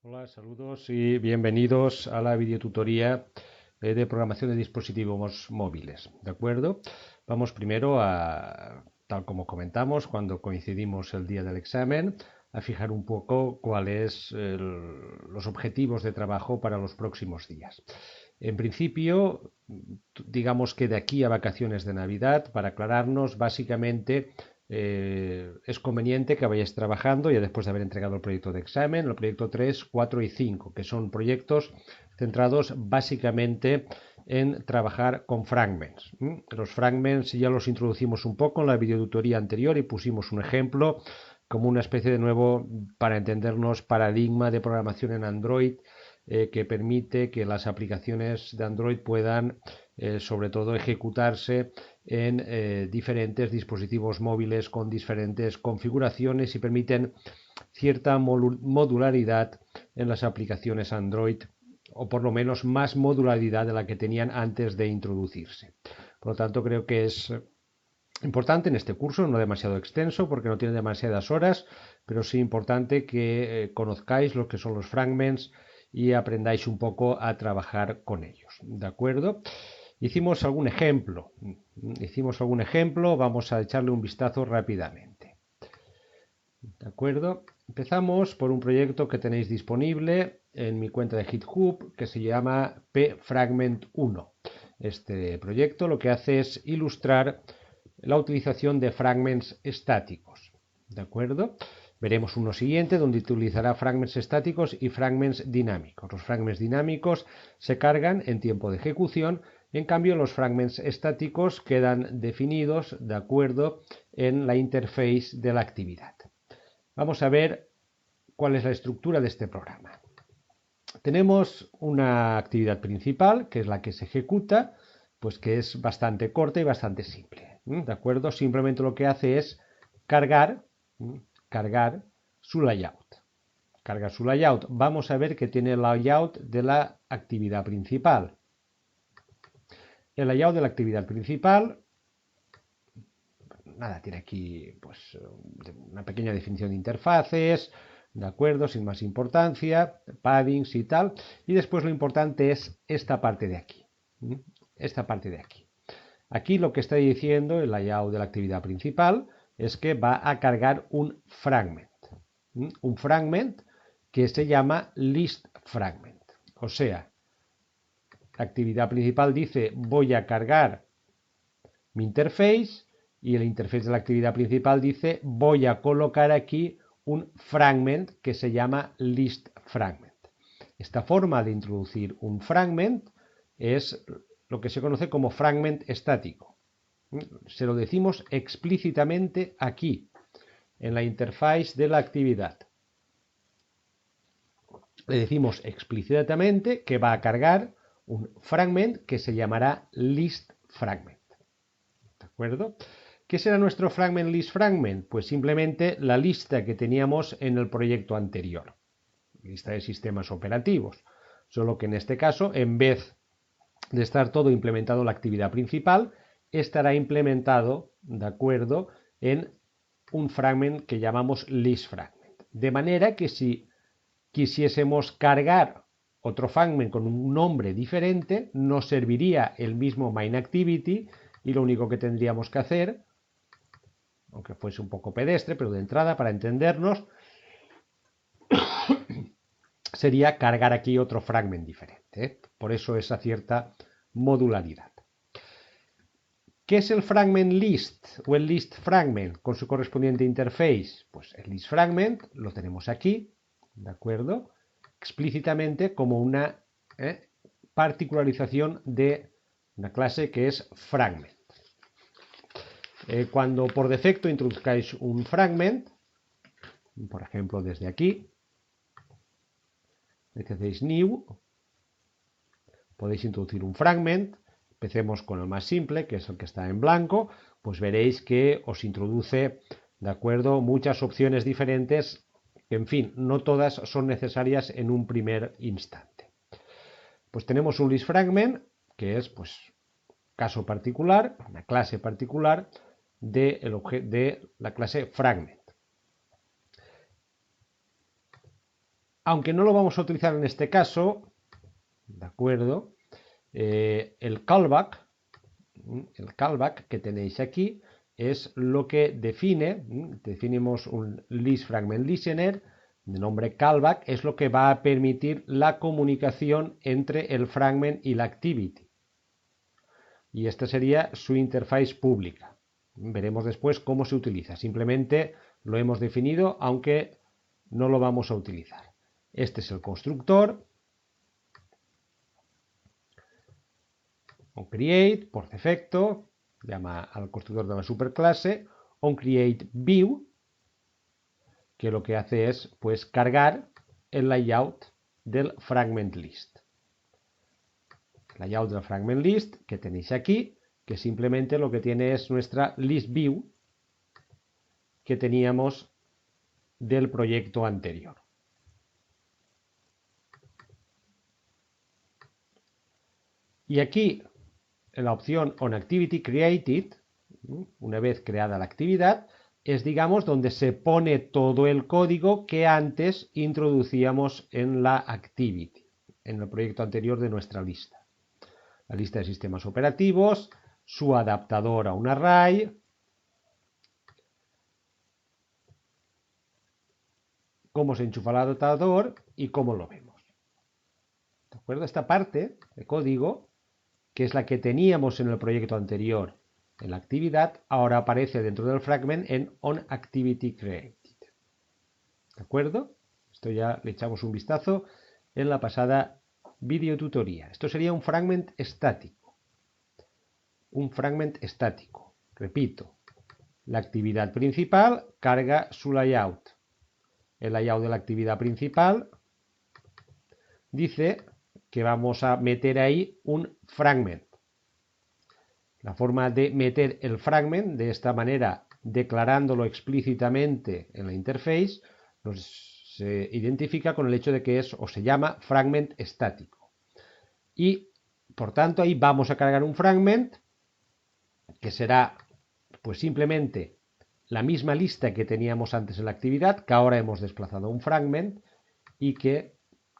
Hola, saludos y bienvenidos a la videotutoría de programación de dispositivos móviles. ¿De acuerdo? Vamos primero a, tal como comentamos cuando coincidimos el día del examen, a fijar un poco cuáles los objetivos de trabajo para los próximos días. En principio, digamos que de aquí a vacaciones de Navidad, para aclararnos, básicamente es conveniente que vayáis trabajando ya después de haber entregado el proyecto de examen, el proyecto 3, 4 y 5, que son proyectos centrados básicamente en trabajar con fragments. Los fragments ya los introducimos un poco en la videotutoría anterior y pusimos un ejemplo como una especie de nuevo, para entendernos, paradigma de programación en Android que permite que las aplicaciones de Android puedan sobre todo ejecutarse en diferentes dispositivos móviles con diferentes configuraciones y permiten cierta modularidad en las aplicaciones Android, o por lo menos más modularidad de la que tenían antes de introducirse. Por lo tanto, creo que es importante en este curso, no demasiado extenso porque no tiene demasiadas horas, pero sí importante que conozcáis lo que son los fragments y aprendáis un poco a trabajar con ellos. ¿De acuerdo? Hicimos algún ejemplo, vamos a echarle un vistazo rápidamente. ¿De acuerdo? Empezamos por un proyecto que tenéis disponible en mi cuenta de GitHub que se llama pfragment1. Este proyecto lo que hace es ilustrar la utilización de fragments estáticos. ¿De acuerdo? Veremos uno siguiente donde utilizará fragments estáticos y fragments dinámicos. Los fragments dinámicos se cargan en tiempo de ejecución. En cambio, los fragments estáticos quedan definidos de acuerdo en la interface de la actividad. Vamos a ver cuál es la estructura de este programa. Tenemos una actividad principal, que es la que se ejecuta, pues que es bastante corta y bastante simple. ¿De acuerdo? Simplemente lo que hace es cargar su layout. Carga su layout. Vamos a ver que tiene el layout de la actividad principal. El layout de la actividad principal, nada, tiene aquí pues una pequeña definición de interfaces, de acuerdo, sin más importancia, paddings y tal. Y después lo importante es esta parte de aquí. Esta parte de aquí. Aquí lo que está diciendo el layout de la actividad principal es que va a cargar un fragment. Un fragment que se llama list fragment. O sea, la actividad principal dice voy a cargar mi interface y el interface de la actividad principal dice voy a colocar aquí un fragment que se llama list fragment. Esta forma de introducir un fragment es lo que se conoce como fragment estático. Se lo decimos explícitamente aquí, en la interface de la actividad. Le decimos explícitamente que va a cargar un fragment que se llamará list fragment. ¿De acuerdo? ¿Qué será nuestro fragment list fragment? Pues simplemente la lista que teníamos en el proyecto anterior. Lista de sistemas operativos. Solo que en este caso, en vez de estar todo implementado en la actividad principal, estará implementado, de acuerdo, en un fragment que llamamos list fragment. De manera que si quisiésemos cargar otro fragment con un nombre diferente, nos serviría el mismo main activity y lo único que tendríamos que hacer, aunque fuese un poco pedestre, pero de entrada para entendernos, sería cargar aquí otro fragment diferente. Por eso esa cierta modularidad. ¿Qué es el fragment list o el list fragment con su correspondiente interface? Pues el list fragment lo tenemos aquí, ¿de acuerdo? Explícitamente como una particularización de una clase que es fragment. Cuando por defecto introduzcáis un fragment, por ejemplo desde aquí, le hacéis new, podéis introducir un fragment. Empecemos con el más simple, que es el que está en blanco, pues veréis que os introduce, de acuerdo, muchas opciones diferentes, que en fin, no todas son necesarias en un primer instante. Pues tenemos un list fragment, que es pues caso particular, una clase particular de la clase fragment. aunque no lo vamos a utilizar en este caso, ¿de acuerdo? El callback que tenéis aquí es lo que definimos un list fragment listener de nombre callback, es lo que va a permitir la comunicación entre el fragment y la activity. Y esta sería su interface pública. Veremos después cómo se utiliza. Simplemente lo hemos definido, aunque no lo vamos a utilizar. Este es el constructor. OnCreate, por defecto, llama al constructor de la superclase. OnCreateView, que lo que hace es pues cargar el layout del fragment list. Layout del fragment list que tenéis aquí, que simplemente lo que tiene es nuestra list view que teníamos del proyecto anterior. Y aquí, en la opción OnActivityCreated, una vez creada la actividad, es, digamos, donde se pone todo el código que antes introducíamos en la activity, en el proyecto anterior de nuestra lista. La lista de sistemas operativos, su adaptador a un array, cómo se enchufa el adaptador y cómo lo vemos. ¿De acuerdo? Esta parte de código, que es la que teníamos en el proyecto anterior en la actividad, ahora aparece dentro del fragment en OnActivityCreated. ¿De acuerdo? Esto ya le echamos un vistazo en la pasada videotutoría. Esto sería un fragment estático. Un fragment estático. Repito, la actividad principal carga su layout. El layout de la actividad principal dice que vamos a meter ahí un fragment. La forma de meter el fragment de esta manera, declarándolo explícitamente en la interface, se identifica con el hecho de que es o se llama fragment estático. Y por tanto ahí vamos a cargar un fragment que será pues simplemente la misma lista que teníamos antes en la actividad, que ahora hemos desplazado a un fragment y que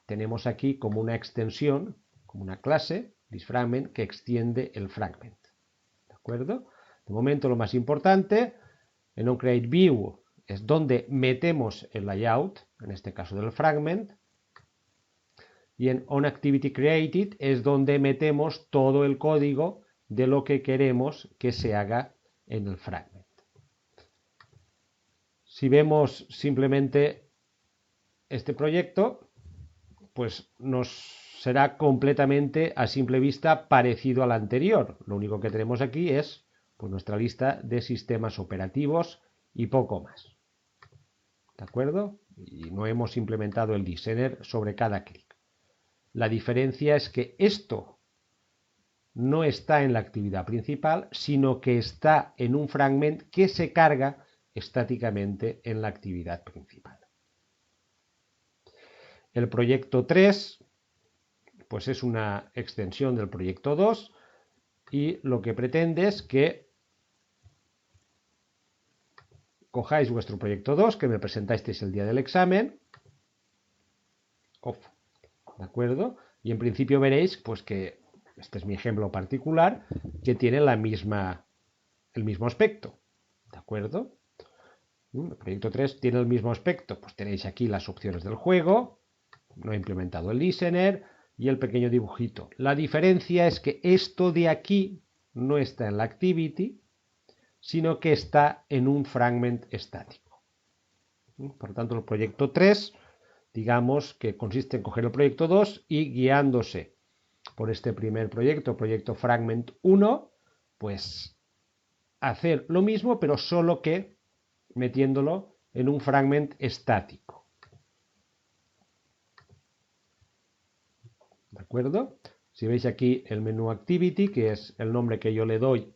tenemos aquí como una extensión, como una clase, thisFragment, que extiende el fragment. ¿De acuerdo? De momento lo más importante, en OnCreateView es donde metemos el layout, en este caso del fragment, y en OnActivityCreated es donde metemos todo el código de lo que queremos que se haga en el fragment. Si vemos simplemente este proyecto, pues nos será completamente a simple vista parecido al anterior. Lo único que tenemos aquí es pues, nuestra lista de sistemas operativos y poco más. ¿De acuerdo? Y no hemos implementado el listener sobre cada clic. La diferencia es que esto no está en la actividad principal, sino que está en un fragment que se carga estáticamente en la actividad principal. El proyecto 3 pues es una extensión del proyecto 2 y lo que pretende es que cojáis vuestro proyecto 2 que me presentasteis el día del examen, ¿de acuerdo? Y en principio veréis pues que este es mi ejemplo particular que tiene el mismo aspecto, ¿de acuerdo? El proyecto 3 tiene el mismo aspecto, pues tenéis aquí las opciones del juego, no he implementado el listener y el pequeño dibujito. La diferencia es que esto de aquí no está en la activity, sino que está en un fragment estático. Por tanto, el proyecto 3, digamos que consiste en coger el proyecto 2 y guiándose por este primer proyecto fragment 1, pues hacer lo mismo, pero solo que metiéndolo en un fragment estático. ¿De acuerdo? Si veis aquí el menú Activity, que es el nombre que yo le doy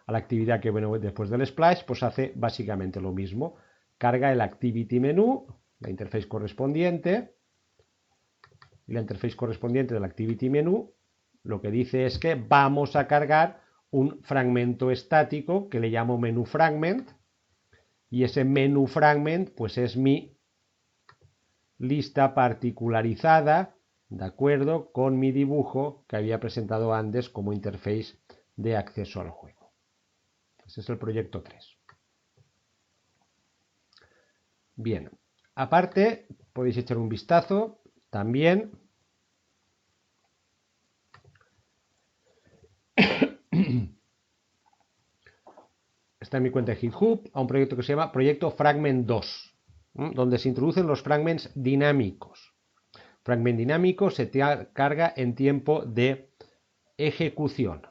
a la actividad que viene después del splash, pues hace básicamente lo mismo. Carga el Activity menú, la interface correspondiente, y la interface correspondiente del Activity menú lo que dice es que vamos a cargar un fragmento estático que le llamo menú fragment, y ese menú fragment pues es mi lista particularizada, de acuerdo con mi dibujo que había presentado antes como interface de acceso al juego. Ese es el proyecto 3. Bien, aparte podéis echar un vistazo también está en mi cuenta de GitHub a un proyecto que se llama Proyecto Fragment 2, donde se introducen los fragments dinámicos. Fragment dinámico se carga en tiempo de ejecución,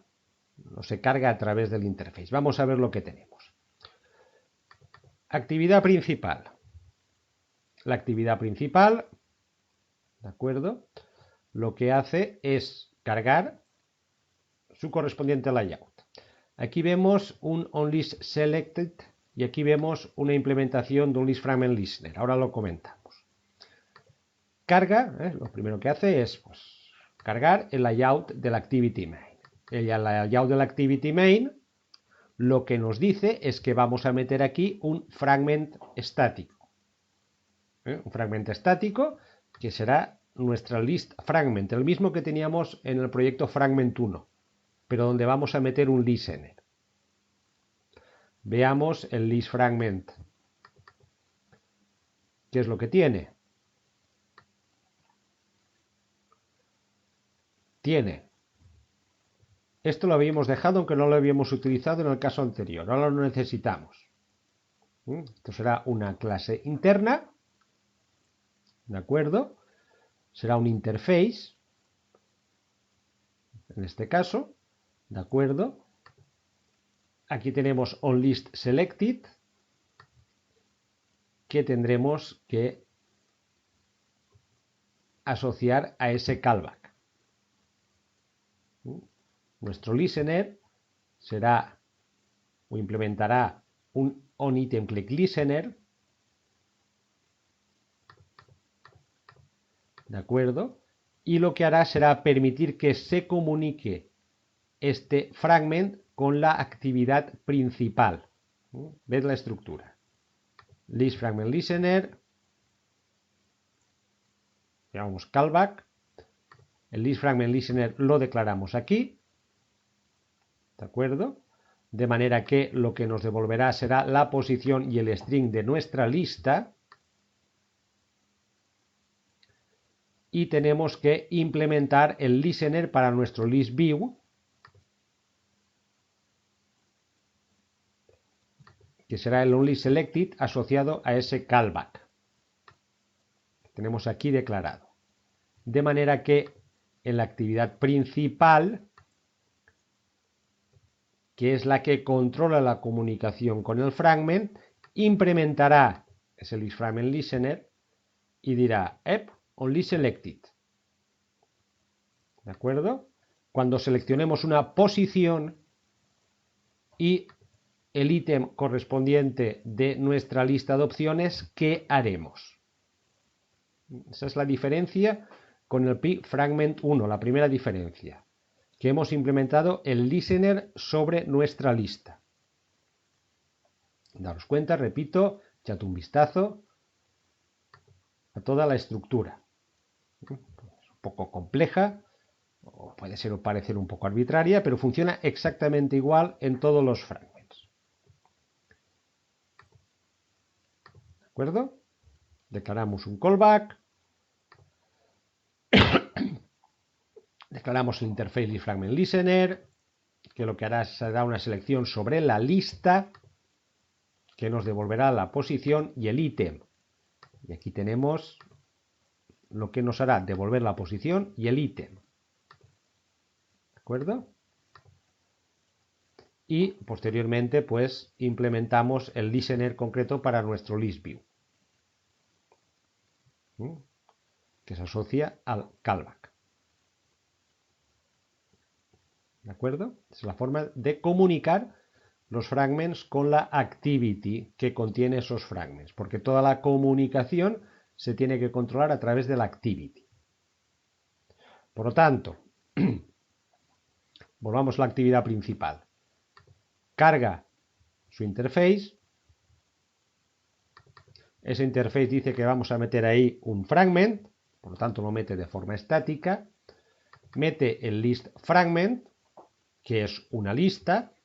no se carga a través del interface. Vamos a ver lo que tenemos. Actividad principal. La actividad principal, ¿de acuerdo? Lo que hace es cargar su correspondiente layout. Aquí vemos un onListSelected y aquí vemos una implementación de un listFragmentListener. Ahora lo comentamos. Carga, lo primero que hace es cargar el layout del ActivityMain. El layout del ActivityMain lo que nos dice es que vamos a meter aquí un fragment estático. Un fragmento estático que será nuestra list fragment, el mismo que teníamos en el proyecto Fragment 1, pero donde vamos a meter un listener. Veamos el list fragment. ¿Qué es lo que tiene? Esto lo habíamos dejado aunque no lo habíamos utilizado en el caso anterior, ahora lo necesitamos. Esto será una clase interna, ¿de acuerdo? Será un interface, en este caso, ¿de acuerdo? Aquí tenemos onListSelected, que tendremos que asociar a ese callback. Nuestro listener será o implementará un onItemClickListener, ¿de acuerdo? Y lo que hará será permitir que se comunique este fragment con la actividad principal. ¿Ves la estructura? listFragmentListener, llamamos callback, el listFragmentListener lo declaramos aquí, ¿de acuerdo? De manera que lo que nos devolverá será la posición y el string de nuestra lista. Y tenemos que implementar el listener para nuestro listView, que será el onListSelected asociado a ese callback que tenemos aquí declarado. De manera que en la actividad principal, que es la que controla la comunicación con el fragment, implementará ese listFragmentListener y dirá onListSelected. ¿De acuerdo? Cuando seleccionemos una posición y el ítem correspondiente de nuestra lista de opciones, ¿qué haremos? Esa es la diferencia con el Fragment 1, la primera diferencia, que hemos implementado el listener sobre nuestra lista. Daros cuenta, repito, echad un vistazo a toda la estructura. Es un poco compleja, o puede ser o parecer un poco arbitraria, pero funciona exactamente igual en todos los fragments. ¿De acuerdo? Declaramos un callback. Declaramos el interface listFragmentListener, que lo que hará será una selección sobre la lista, que nos devolverá la posición y el ítem. Y aquí tenemos lo que nos hará devolver la posición y el ítem. ¿De acuerdo? Y posteriormente, pues, implementamos el listener concreto para nuestro listView, que se asocia al callback. ¿De acuerdo? Es la forma de comunicar los fragments con la activity que contiene esos fragments, porque toda la comunicación se tiene que controlar a través de la activity. Por lo tanto, volvamos a la actividad principal. Carga su interface, Ese interface dice que vamos a meter ahí un fragment, por lo tanto lo mete de forma estática. Mete el list fragment, que es una lista,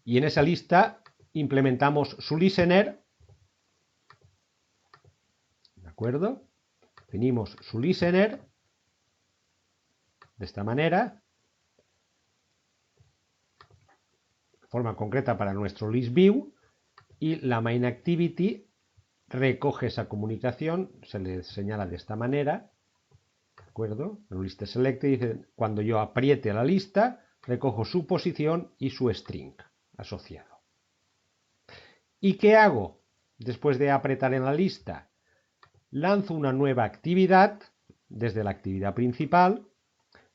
y en esa lista implementamos su listener, ¿de acuerdo? Definimos su listener de esta manera, de forma concreta para nuestro list view, y la main activity recoge esa comunicación, se le señala de esta manera, ¿de acuerdo? En un list select dice, cuando yo apriete la lista, recojo su posición y su string asociado. ¿Y qué hago después de apretar en la lista? Lanzo una nueva actividad desde la actividad principal,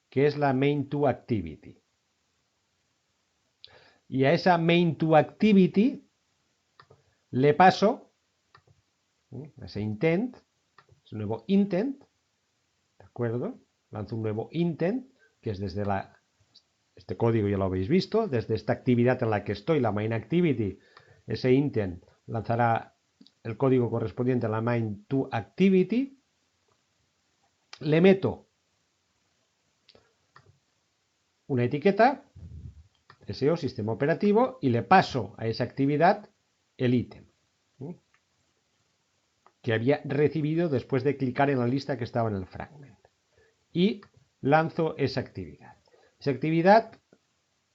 que es la main2activity. Y a esa main2activity le paso ese intent, ese nuevo intent, ¿de acuerdo? Lanzo un nuevo intent, que es desde este código ya lo habéis visto, desde esta actividad en la que estoy, la main activity, ese intent lanzará el código correspondiente a la main2activity, le meto una etiqueta, SEO, sistema operativo, y le paso a esa actividad el ítem que había recibido después de clicar en la lista que estaba en el fragment. Y lanzo esa actividad. Esa actividad,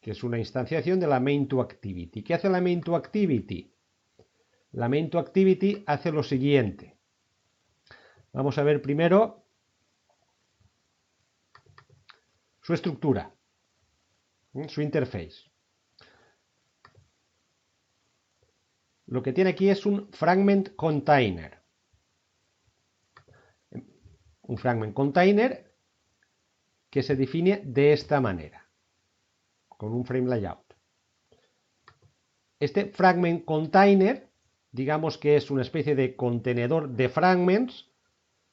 que es una instanciación de la main2activity. ¿Qué hace la main2activity? La main2activity hace lo siguiente. Vamos a ver primero su estructura, su interface. Lo que tiene aquí es un fragment container. Un fragment container que se define de esta manera, con un frame layout. Este fragment container, digamos que es una especie de contenedor de fragments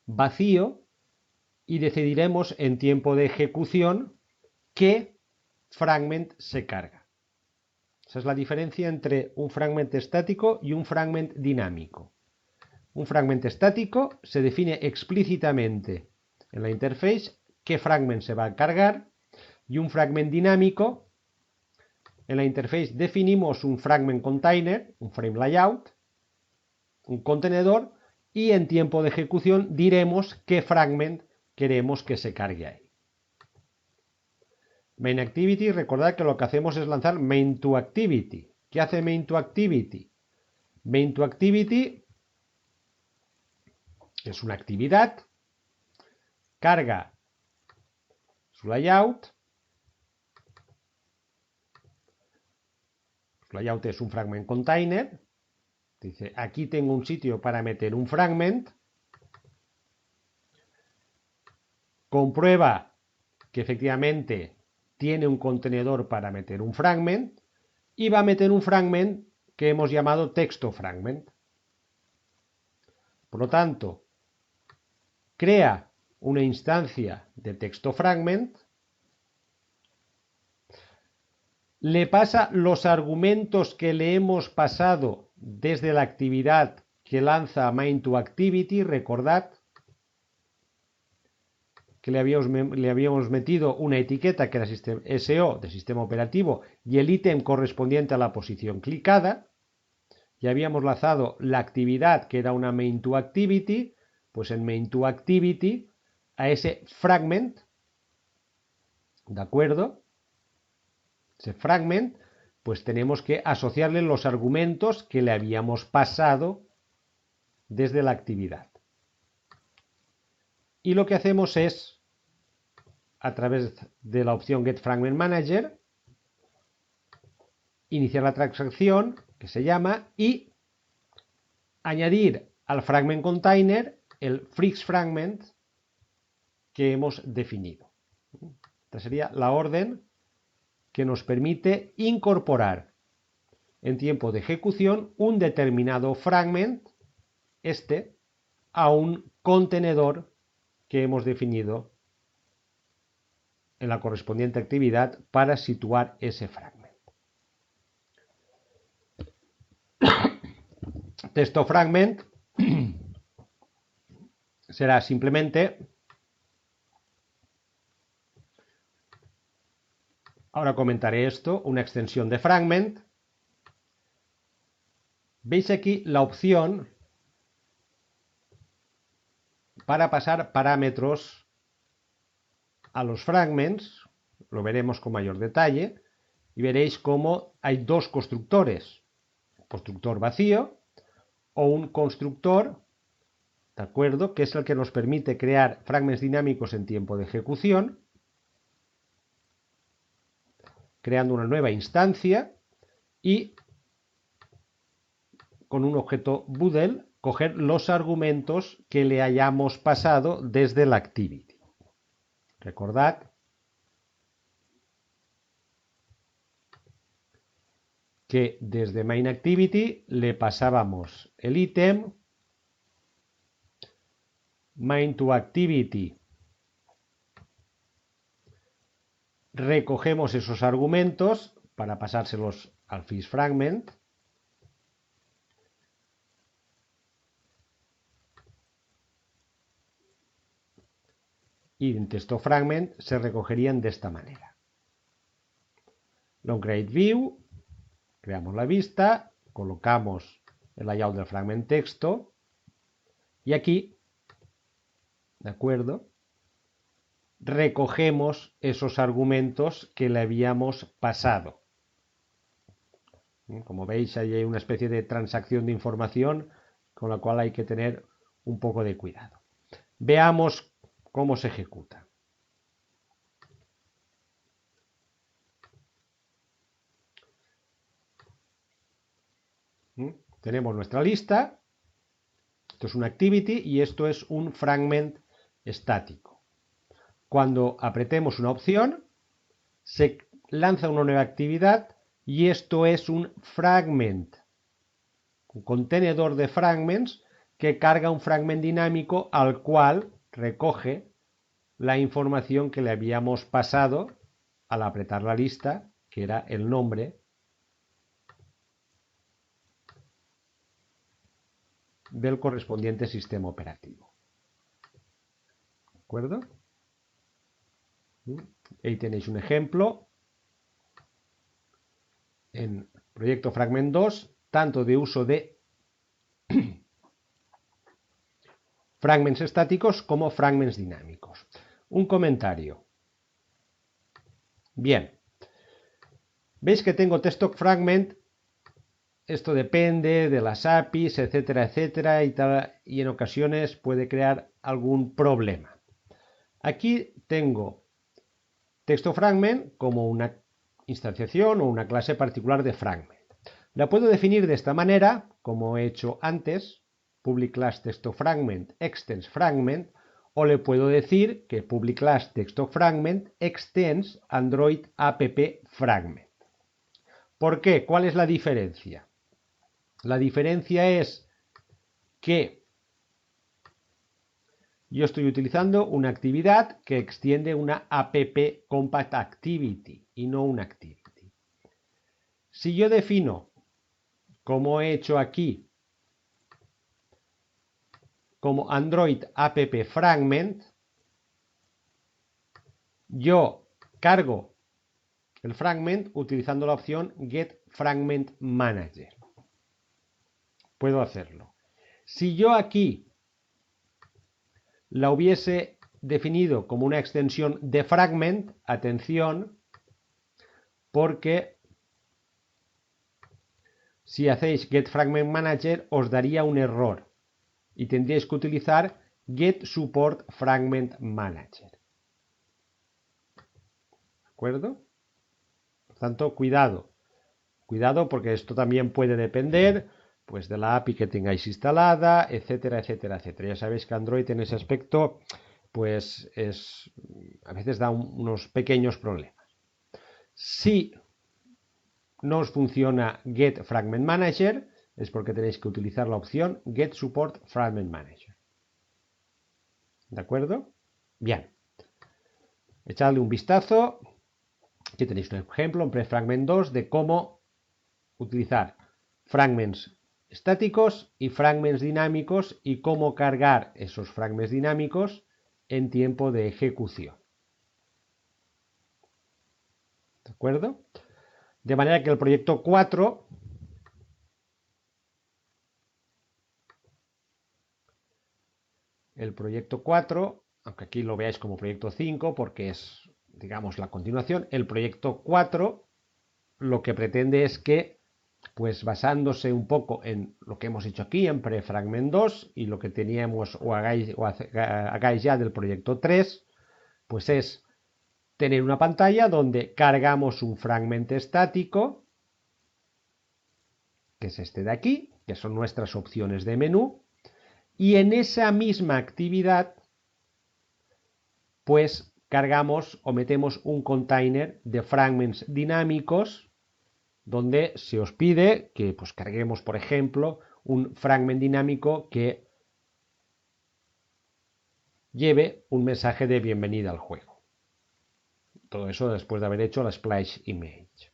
vacío, y decidiremos en tiempo de ejecución qué fragment se carga. Esa es la diferencia entre un fragment estático y un fragment dinámico. Un fragment estático se define explícitamente en la interface qué fragment se va a cargar, y un fragment dinámico, en la interface definimos un fragment container, un frame layout, un contenedor, y en tiempo de ejecución diremos qué fragment queremos que se cargue ahí. Main activity, recordad que lo que hacemos es lanzar main2activity. ¿Qué hace main2activity? Main2activity es una actividad, carga su layout. Su layout es un fragment container. Dice, aquí tengo un sitio para meter un fragment. Comprueba que efectivamente tiene un contenedor para meter un fragment, y va a meter un fragment que hemos llamado texto fragment. Por lo tanto, crea una instancia de texto fragment, le pasa los argumentos que le hemos pasado desde la actividad que lanza main2activity. Recordad que le habíamos metido una etiqueta que era SEO de sistema operativo y el ítem correspondiente a la posición clicada, y habíamos lanzado la actividad que era una main2activity, pues en main2activity a ese fragment, ¿de acuerdo? Ese fragment, pues tenemos que asociarle los argumentos que le habíamos pasado desde la actividad. Y lo que hacemos es, a través de la opción Get Fragment Manager, iniciar la transacción que se llama y añadir al fragment container el Freeze Fragment que hemos definido. Esta sería la orden que nos permite incorporar en tiempo de ejecución un determinado fragment, a un contenedor que hemos definido en la correspondiente actividad para situar ese fragment. Texto fragment será simplemente, ahora comentaré esto, una extensión de fragment. Veis aquí la opción para pasar parámetros a los fragments, lo veremos con mayor detalle, y veréis cómo hay dos constructores, constructor vacío o un constructor, ¿de acuerdo?, que es el que nos permite crear fragments dinámicos en tiempo de ejecución, creando una nueva instancia y con un objeto Boodle coger los argumentos que le hayamos pasado desde la activity. Recordad que desde main activity le pasábamos el ítem, main to activity, recogemos esos argumentos para pasárselos al fish fragment, y en texto fragment se recogerían de esta manera. Long create view, creamos la vista, colocamos el layout del fragment texto y aquí, ¿de acuerdo?, recogemos esos argumentos que le habíamos pasado. Como veis, ahí hay una especie de transacción de información con la cual hay que tener un poco de cuidado. Veamos cómo se ejecuta. Tenemos nuestra lista, esto es una activity y esto es un fragment estático. Cuando apretemos una opción, se lanza una nueva actividad y esto es un fragment, un contenedor de fragments que carga un fragment dinámico al cual recoge la información que le habíamos pasado al apretar la lista, que era el nombre del correspondiente sistema operativo. ¿De acuerdo? Ahí tenéis un ejemplo en proyecto Fragment 2, tanto de uso de fragments estáticos como fragments dinámicos. Un comentario. Bien, veis que tengo texto fragment, esto depende de las APIs, etcétera, etcétera, y en ocasiones puede crear algún problema. Aquí tengo texto fragment como una instanciación o una clase particular de fragment. La puedo definir de esta manera, como he hecho antes, public class texto fragment extends fragment, o le puedo decir que public class texto fragment extends Android app fragment. ¿Por qué? ¿Cuál es la diferencia? La diferencia es que yo estoy utilizando una actividad que extiende una app compact activity y no una activity. Si yo defino, como he hecho aquí, como Android app fragment, yo cargo el fragment utilizando la opción get fragment manager. Puedo hacerlo. Si yo aquí la hubiese definido como una extensión de fragment, atención, porque si hacéis get fragment manager os daría un error y tendríais que utilizar get support fragment manager. ¿De acuerdo? Por tanto, cuidado. Cuidado porque esto también puede depender pues de la API que tengáis instalada, etcétera, etcétera, etcétera. Ya sabéis que Android en ese aspecto pues a veces da unos pequeños problemas. Si no os funciona Get Fragment Manager, es porque tenéis que utilizar la opción Get Support Fragment Manager. ¿De acuerdo? Bien. Echadle un vistazo. Aquí tenéis un ejemplo en Prefragment 2 de cómo utilizar fragments estáticos y fragments dinámicos y cómo cargar esos fragments dinámicos en tiempo de ejecución. ¿De acuerdo? De manera que el proyecto 4 aunque aquí lo veáis como proyecto 5 porque es, digamos, la continuación, el proyecto 4 lo que pretende es que, pues basándose un poco en lo que hemos hecho aquí, en prefragment 2 y lo que teníamos o hagáis ya del proyecto 3, pues es tener una pantalla donde cargamos un fragment estático, que es este de aquí, que son nuestras opciones de menú, y en esa misma actividad pues cargamos o metemos un container de fragments dinámicos donde se os pide que pues carguemos, por ejemplo, un fragment dinámico que lleve un mensaje de bienvenida al juego. Todo eso después de haber hecho la splash image.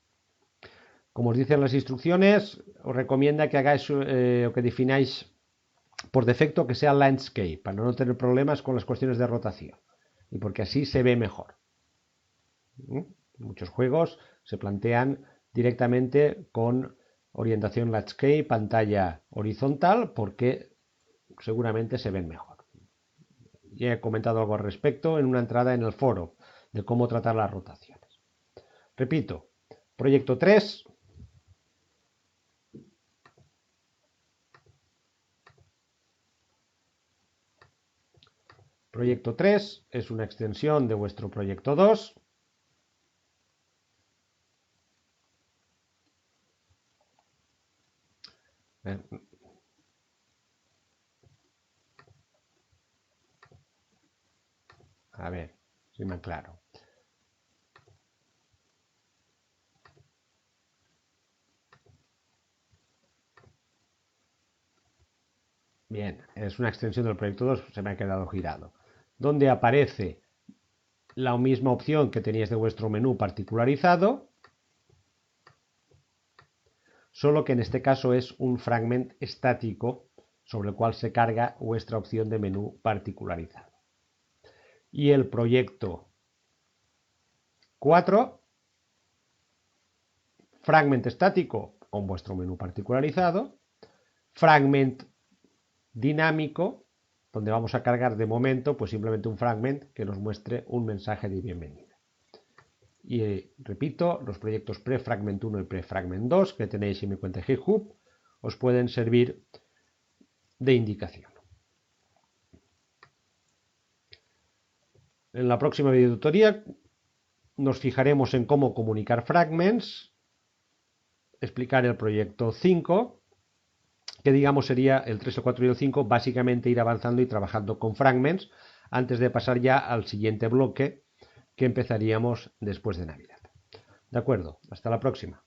Como os dicen las instrucciones, os recomienda que hagáis o que defináis por defecto que sea landscape, para no tener problemas con las cuestiones de rotación y porque así se ve mejor. Muchos juegos se plantean directamente con orientación landscape, pantalla horizontal, porque seguramente se ven mejor. Ya he comentado algo al respecto en una entrada en el foro de cómo tratar las rotaciones. Repito, proyecto 3. Proyecto 3 es una extensión de vuestro proyecto 2. A ver si me aclaro. Bien, es una extensión del proyecto 2, se me ha quedado girado. Donde aparece la misma opción que teníais de vuestro menú particularizado, solo que en este caso es un fragment estático sobre el cual se carga vuestra opción de menú particularizado. Y el proyecto 4, fragment estático con vuestro menú particularizado, fragment dinámico, donde vamos a cargar de momento pues simplemente un fragment que nos muestre un mensaje de bienvenida. Y repito, los proyectos prefragment 1 y prefragment 2 que tenéis en mi cuenta de GitHub os pueden servir de indicación. En la próxima videotutoría nos fijaremos en cómo comunicar fragments, explicar el proyecto 5, que digamos sería el 3, el 4 y el 5, básicamente ir avanzando y trabajando con fragments antes de pasar ya al siguiente bloque que empezaríamos después de Navidad. De acuerdo, hasta la próxima.